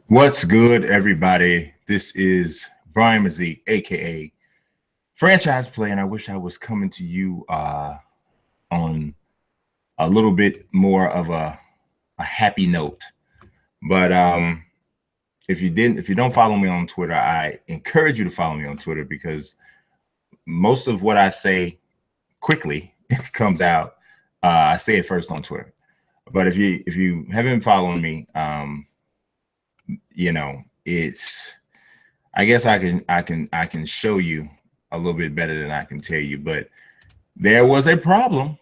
What's good, everybody? This is Brian Mazik, aka Franchise Play, and I wish I was coming to you on a little bit more of a happy note. But if you don't follow me on Twitter, I encourage you to follow me on Twitter because most of what I say quickly comes out. I say it first on Twitter. But if you haven't been following me, it's I guess I can show you a little bit better than I can tell you, but there was a problem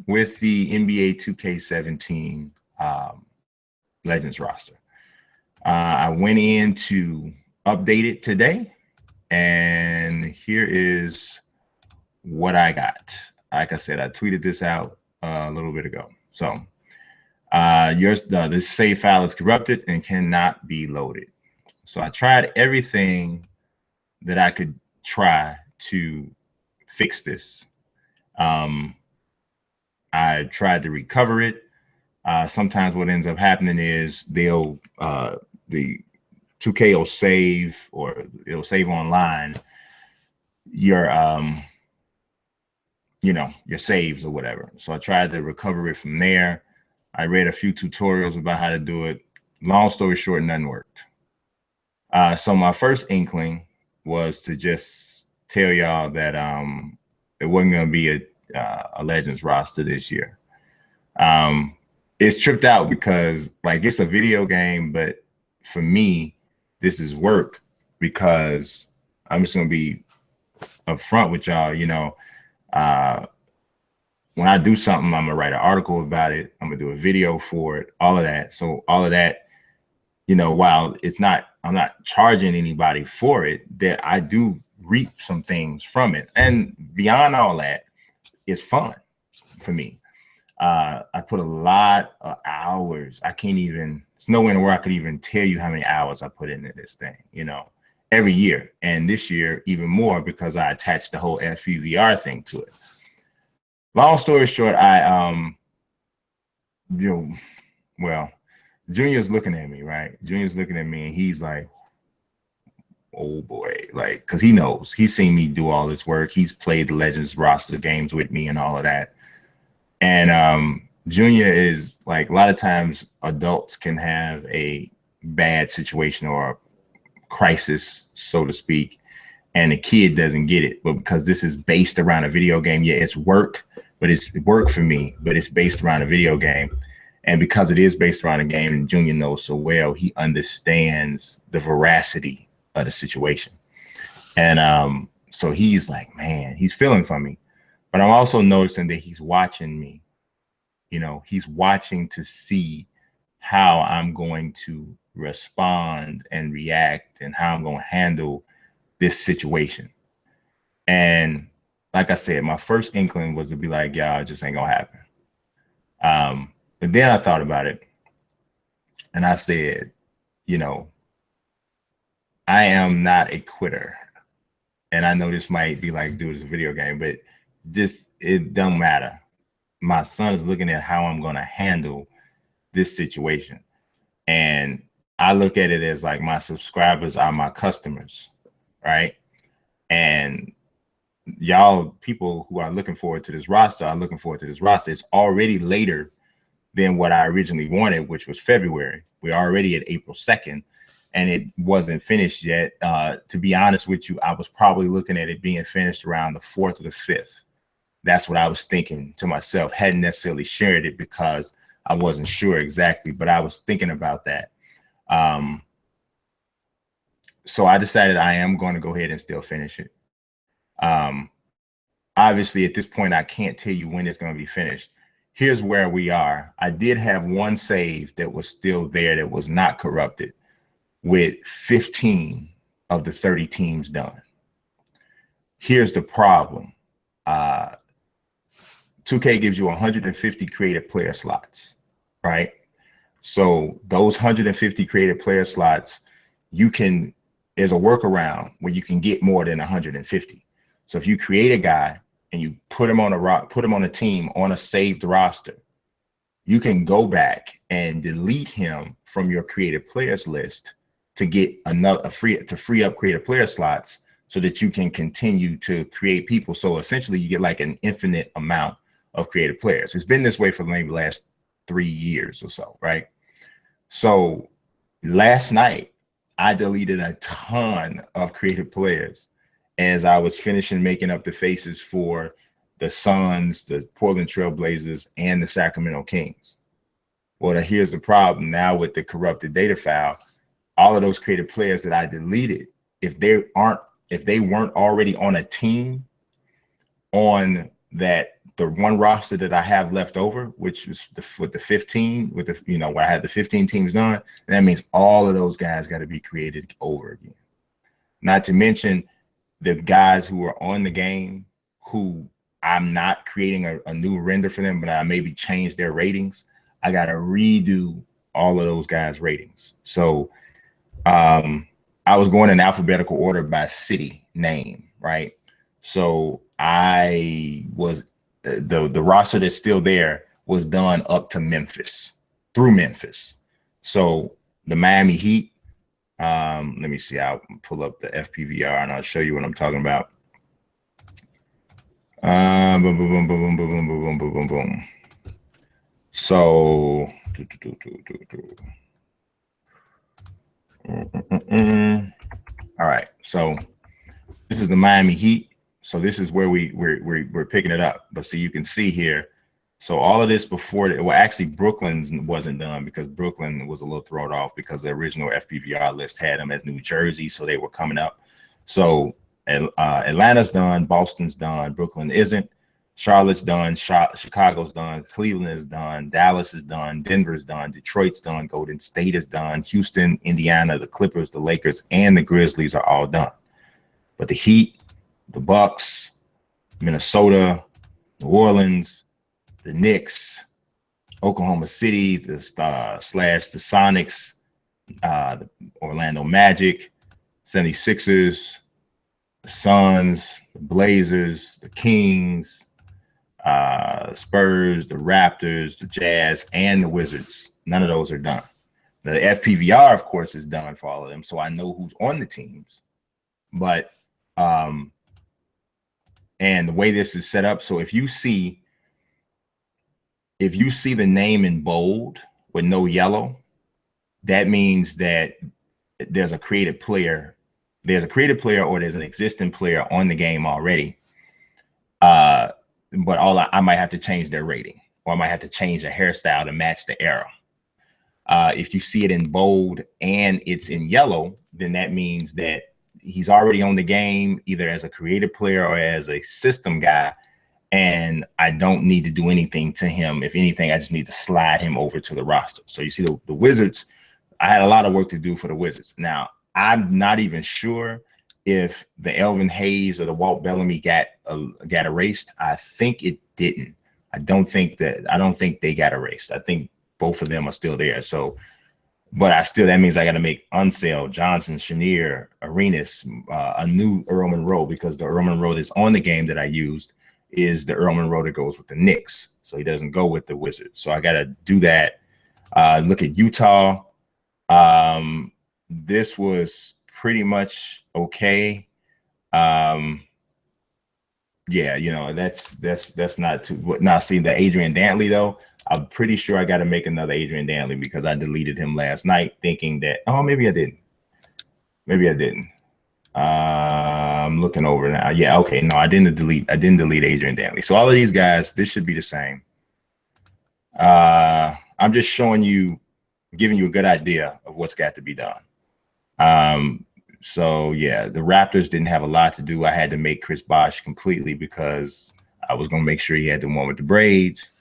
with the NBA 2K17 Legends roster. I went in to update it today, and here is what I got. Like I said, I tweeted this out a little bit ago. So this save file is corrupted and cannot be loaded. So I tried everything that I could try to fix this. I tried to recover it. Sometimes what ends up happening is the 2K will save, or it'll save online your saves or whatever. So I tried to recover it from there. I read a few tutorials about how to do it. Long story short, none worked. So my first inkling was to just tell y'all that it wasn't going to be a Legends roster this year. It's tripped out because it's a video game, but for me, this is work because I'm just going to be upfront with y'all. When I do something, I'm gonna write an article about it. I'm gonna do a video for it, all of that. So all of that, while I'm not charging anybody for it, that I do reap some things from it. And beyond all that, it's fun for me. I put a lot of hours. It's nowhere in the world I could even tell you how many hours I put into this thing, every year. And this year, even more because I attached the whole FPVR thing to it. Long story short, Junior's looking at me, right? Junior's looking at me and he's like, oh boy, because he knows. He's seen me do all this work. He's played the Legends roster games with me and all of that. And Junior is a lot of times adults can have a bad situation or a crisis, so to speak, and the kid doesn't get it. But because this is based around a video game, yeah, it's work, but it's work for me, but it's based around a video game. And because it is based around a game, and Junior knows so well, he understands the veracity of the situation. And so he's like, man, he's feeling for me. But I'm also noticing that he's watching me. He's watching to see how I'm going to respond and react and how I'm going to handle this situation. And like I said, my first inkling was to be like, y'all, it just ain't gonna happen. But then I thought about it and I said, I am not a quitter. And I know this might be like, dude, it's a video game, but it don't matter. My son is looking at how I'm gonna handle this situation. And I look at it as like my subscribers are my customers, right? And y'all people who are looking forward to this roster are looking forward to this roster. It's already later than what I originally wanted, which was February. We're already at April 2nd, and it wasn't finished yet. To be honest with you, I was probably looking at it being finished around the 4th or the 5th. That's what I was thinking to myself. Hadn't necessarily shared it because I wasn't sure exactly, but I was thinking about that. So I decided I am going to go ahead and still finish it. Obviously, at this point, I can't tell you when it's going to be finished. Here's where we are. I did have one save that was still there that was not corrupted with 15 of the 30 teams done. Here's the problem. 2K gives you 150 creative player slots, right? So those 150 creative player slots, there's a workaround where you can get more than 150. So if you create a guy and you put him on a team on a saved roster, you can go back and delete him from your creative players list to get free up creative player slots so that you can continue to create people. So essentially you get like an infinite amount of creative players. It's been this way for maybe the last 3 years or so, right? So last night I deleted a ton of creative players as I was finishing making up the faces for the Suns, the Portland Trail Blazers, and the Sacramento Kings. Well, here's the problem now with the corrupted data file. All of those creative players that I deleted, if they weren't already on a team on the one roster that I have left over, which is with the 15, where I had the 15 teams done, that means all of those guys got to be created over again. Not to mention the guys who are on the game who I'm not creating a new render for them, but I maybe change their ratings. I got to redo all of those guys' ratings. So I was going in alphabetical order by city name, right? So I was the roster that's still there was done up to Memphis, through Memphis. So the Miami Heat, let me see, I'll pull up the FPVR and I'll show you what I'm talking about. Boom, boom, boom, boom, boom, boom, boom, boom, boom, boom, boom. So all right, so this is the Miami Heat. So this is where we're picking it up. But see, you can see here. So all of this before, well, actually Brooklyn's wasn't done because Brooklyn was a little thrown off because the original FPVR list had them as New Jersey, so they were coming up. So Atlanta's done, Boston's done, Brooklyn isn't, Charlotte's done, Chicago's done, Cleveland is done, Dallas is done, Denver's done, Detroit's done, Golden State is done, Houston, Indiana, the Clippers, the Lakers, and the Grizzlies are all done. But the Heat, the Bucks, Minnesota, New Orleans, the Knicks, Oklahoma City, the Sonics, the Orlando Magic, 76ers, the Suns, the Blazers, the Kings, Spurs, the Raptors, the Jazz, and the Wizards. None of those are done. The FPVR, of course, is done for all of them, so I know who's on the teams. But and the way this is set up, so if you see the name in bold with no yellow, that means that there's a created player. There's a created player or there's an existing player on the game already. But I might have to change their rating, or I might have to change the hairstyle to match the era. If you see it in bold and it's in yellow, then that means that he's already on the game, either as a creative player or as a system guy, and I don't need to do anything to him. If anything, I just need to slide him over to the roster. So you see the Wizards, I had a lot of work to do for the Wizards. Now, I'm not even sure if the Elvin Hayes or the Walt Bellamy got erased. I think it didn't. I don't think they got erased. I think both of them are still there. So, but that means I got to make Unseld, Johnson, Chenier, Arenas, a new Earl Monroe, because the Earl Monroe that's on the game that I used is the Earl Monroe that goes with the Knicks. So he doesn't go with the Wizards. So I got to do that. Look at Utah. This was pretty much okay. Yeah, that's not too. Now, see the Adrian Dantley though. I'm pretty sure I got to make another Adrian Dantley because I deleted him last night, thinking that maybe I didn't. I'm looking over now. Yeah, okay. No, I didn't delete Adrian Dantley. So all of these guys, this should be the same. I'm just showing you, giving you a good idea of what's got to be done. So yeah, the Raptors didn't have a lot to do. I had to make Chris Bosh completely because I was going to make sure he had the one with the braids.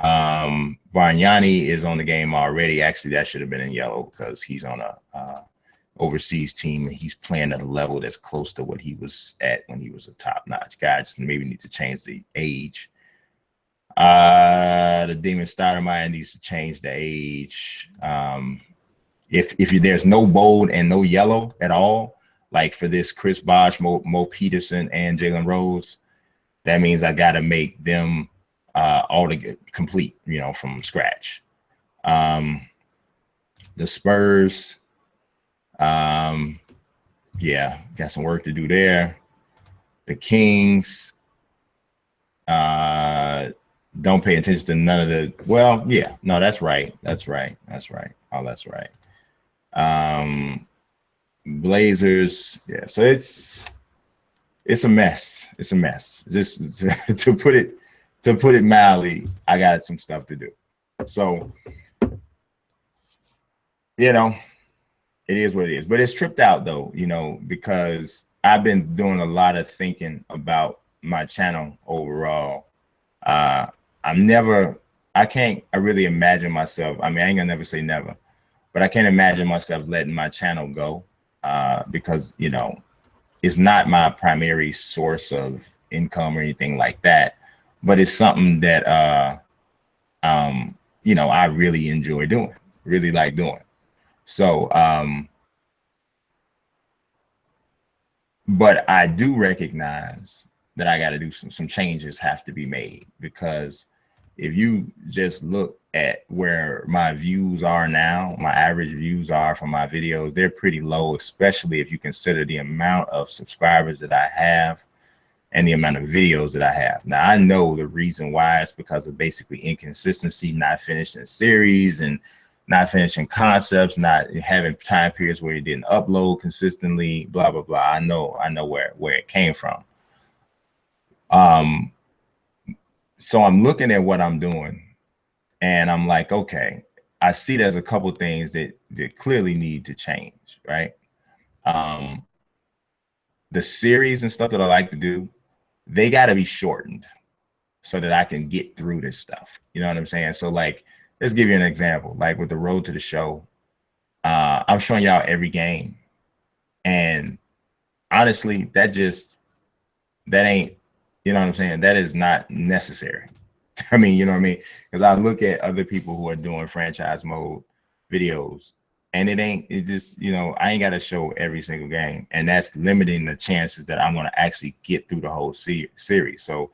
Bargnani is on the game already. Actually, that should have been in yellow because he's on a overseas team and he's playing at a level that's close to what he was at when he was a top-notch guy. Just maybe need to change the age. The Demon Stoudemire needs to change the age. If there's no bold and no yellow at all, like for this Chris Bosh, Mo Peterson, and Jalen Rose, that means I got to make them all to get complete, from scratch. The Spurs, Yeah, got some work to do there. The Kings don't pay attention to none of the, well, yeah, no, that's right. That's right. That's right. Oh, that's right. Blazers, yeah, so it's a mess. It's a mess. Just to put it mildly, I got some stuff to do. So, you know, it is what it is. But it's tripped out though, you know, because I've been doing a lot of thinking about my channel overall. I really imagine myself. I mean, I ain't gonna never say never, but I can't imagine myself letting my channel go because, you know, it's not my primary source of income or anything like that, but it's something that you know, I really enjoy doing, really like doing. So but I do recognize that I got to do some changes have to be made, because if you just look at where my views are now, my average views are for my videos, they're pretty low, especially if you consider the amount of subscribers that I have and the amount of videos that I have. Now, I know the reason why is because of basically inconsistency, not finishing series and not finishing concepts, not having time periods where you didn't upload consistently, blah, blah, blah. I know where it came from. So I'm looking at what I'm doing and I'm like, okay, I see there's a couple things that clearly need to change, right? The series and stuff that I like to do, they got to be shortened so that I can get through this stuff. You know what I'm saying? So like, let's give you an example. Like with the road to the show, I'm showing y'all every game. And honestly, that ain't, you know what I'm saying? That is not necessary. I mean, you know what I mean? Because I look at other people who are doing franchise mode videos, and it just, you know, I ain't got to show every single game. And that's limiting the chances that I'm going to actually get through the whole series. So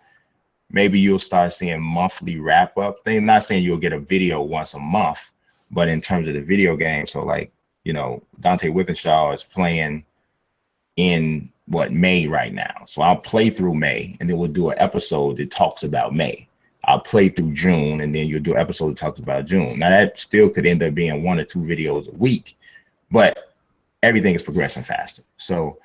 maybe you'll start seeing monthly wrap up thing. I'm not saying you'll get a video once a month, but in terms of the video game, so like, you know, Dante Withenshaw is playing in May right now. So I'll play through May and then we'll do an episode that talks about May. I'll play through June and then you'll do an episode that talks about June. Now that still could end up being 1 or 2 videos a week, but everything is progressing faster. So,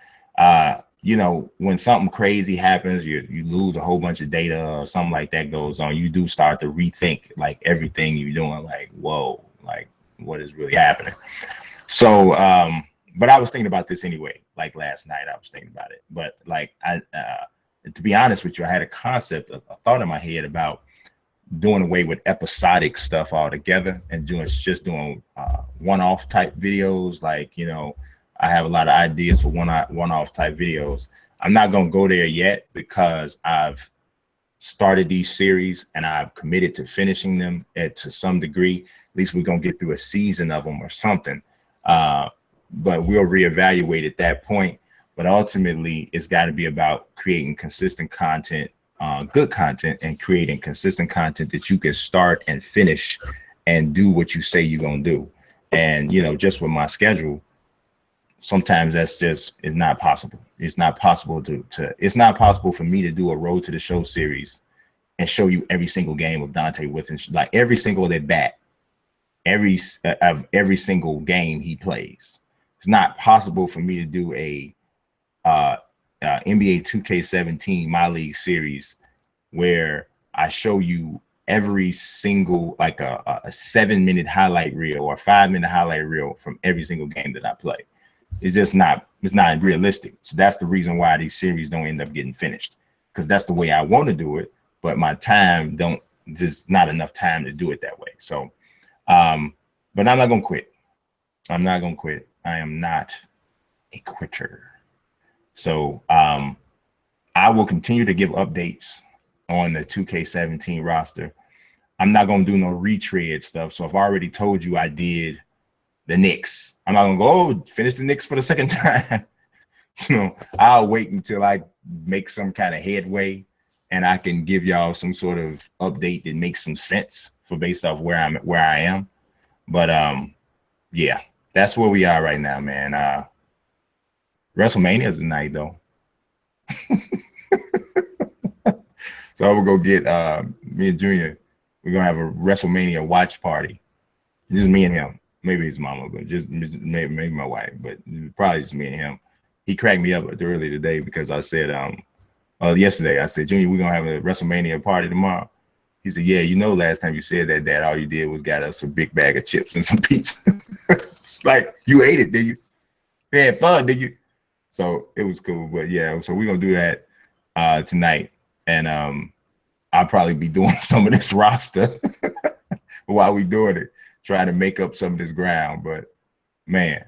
you know, when something crazy happens, you lose a whole bunch of data or something like that goes on, you do start to rethink like everything you're doing, like, whoa, like what is really happening? So, but I was thinking about this anyway, like last night I was thinking about it, but like, to be honest with you, I had a concept, a thought in my head about doing away with episodic stuff altogether and just doing one-off type videos. Like, you know, I have a lot of ideas for one-off type videos. I'm not going to go there yet because I've started these series and I've committed to finishing them to some degree. At least we're going to get through a season of them or something. But we'll reevaluate at that point. But ultimately, it's got to be about creating consistent content, good content, and creating consistent content that you can start and finish and do what you say you're going to do. And, you know, just with my schedule, sometimes it's not possible. It's not possible it's not possible for me to do a road to the show series and show you every single game of Dante Withenshaw, like every single at bat, every single game he plays. It's not possible for me to do a NBA 2K17 My League series where I show you every single, like a 7-minute highlight reel or 5-minute highlight reel from every single game that I play. It's not realistic. So that's the reason why these series don't end up getting finished, because that's the way I want to do it, but my time there's not enough time to do it that way. So but I'm not gonna quit. I'm not gonna quit. I am not a quitter. So I will continue to give updates on the 2K17 roster. I'm not going to do no retread stuff. So I've already told you I did the Knicks. I'm not going to go, oh, finish the Knicks for the second time. You know, I'll wait until I make some kind of headway and I can give y'all some sort of update that makes some sense for based off where I am. But yeah, that's where we are right now, man. WrestleMania is tonight, though. So I will go get me and Junior. We're gonna have a WrestleMania watch party. Just me and him. Maybe his mama, but just maybe my wife, but probably just me and him. He cracked me up earlier today because I said yesterday I said, Junior, we're gonna have a WrestleMania party tomorrow. He said, yeah, you know, last time you said that, Dad, all you did was got us a big bag of chips and some pizza. It's like, you ate it, did you? You had fun, did you? So it was cool. But yeah, so we're gonna do that tonight. And I'll probably be doing some of this roster while we doing it, trying to make up some of this ground. But man,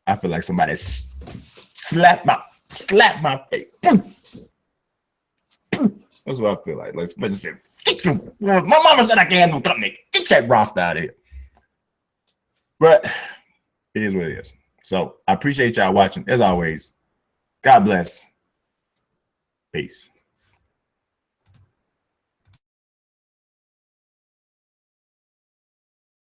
I feel like somebody slapped my face. That's what I feel like. Let's just say, my mama said I can't have no company. Get that roster out of here. But it is what it is. So I appreciate y'all watching. As always, God bless. Peace.